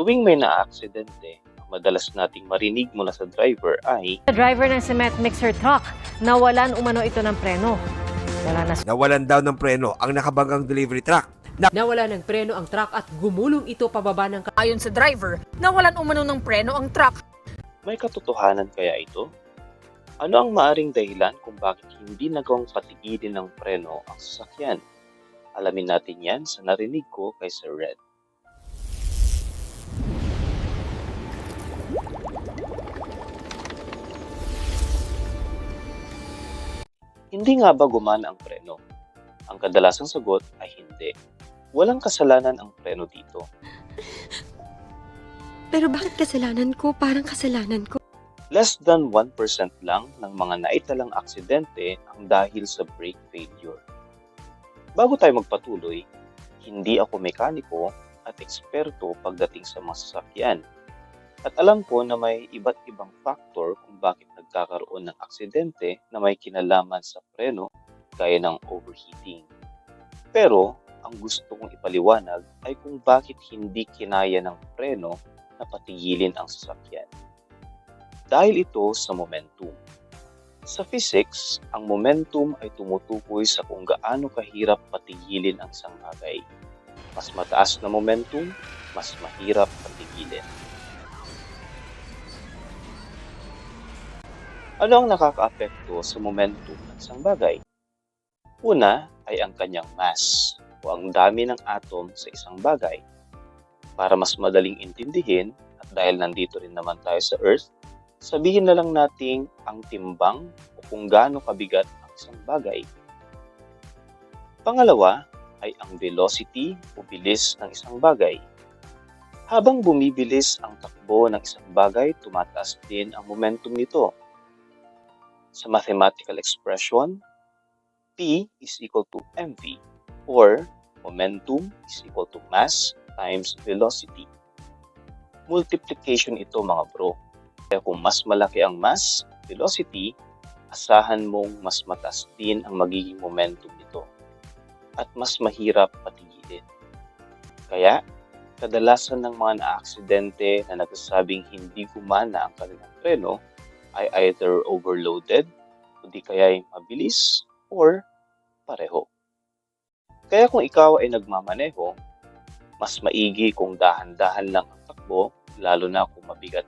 Tuwing may naaaksidente, ang madalas nating marinig mula sa driver ay Sa driver ng cement mixer truck, nawalan umano ito ng preno. Wala na Nawalan daw ng preno ang nakabanggang delivery truck. Nawala ng preno ang truck at gumulong ito pababa ng Ayon sa driver, nawalan umano ng preno ang truck. may katotohanan kaya ito? Ano ang maaring dahilan kung bakit hindi nagawang patigilin ng preno ang sasakyan? Alamin natin yan sa narinig ko kay Sir Red. Hindi nga ba gumana ang preno? Ang kadalasang sagot ay hindi. Walang kasalanan ang preno dito. Pero bakit kasalanan ko? Parang kasalanan ko. Less than 1% lang ng mga naitalang aksidente ang dahil sa brake failure. Bago tayo magpatuloy, hindi ako mekaniko at eksperto pagdating sa mga sasakyan. At alam ko na may iba't ibang factor kung bakit nagkakaroon ng aksidente na may kinalaman sa preno gaya ng overheating. Pero ang gusto kong ipaliwanag ay kung bakit hindi kinaya ng preno na patigilin ang sasakyan. Dahil ito sa momentum. Sa physics, ang momentum ay tumutukoy sa kung gaano kahirap patigilin ang isang bagay. Mas mataas na momentum, mas mahirap patigilin. Ano ang nakakaapekto sa momentum ng isang bagay? Una ay ang kanyang mass o ang dami ng atom sa isang bagay. Para mas madaling intindihin at dahil nandito rin naman tayo sa Earth, sabihin na lang nating ang timbang o kung gaano kabigat ang isang bagay. Pangalawa ay ang velocity o bilis ng isang bagay. Habang bumibilis ang takbo ng isang bagay, tumataas din ang momentum nito. Sa mathematical expression, P is equal to mv or momentum is equal to mass times velocity. Multiplication ito mga bro. Kaya kung mas malaki ang mass, velocity, asahan mong mas mataas din ang magiging momentum nito at mas mahirap patigilin. Kaya, kadalasan ng mga naaksidente na nagsasabing hindi gumana ang kanilang preno ay either overloaded o di kaya ay mabilis or pareho. Kaya kung ikaw ay nagmamaneho, mas maigi kung dahan-dahan lang ang takbo lalo na kung mabigat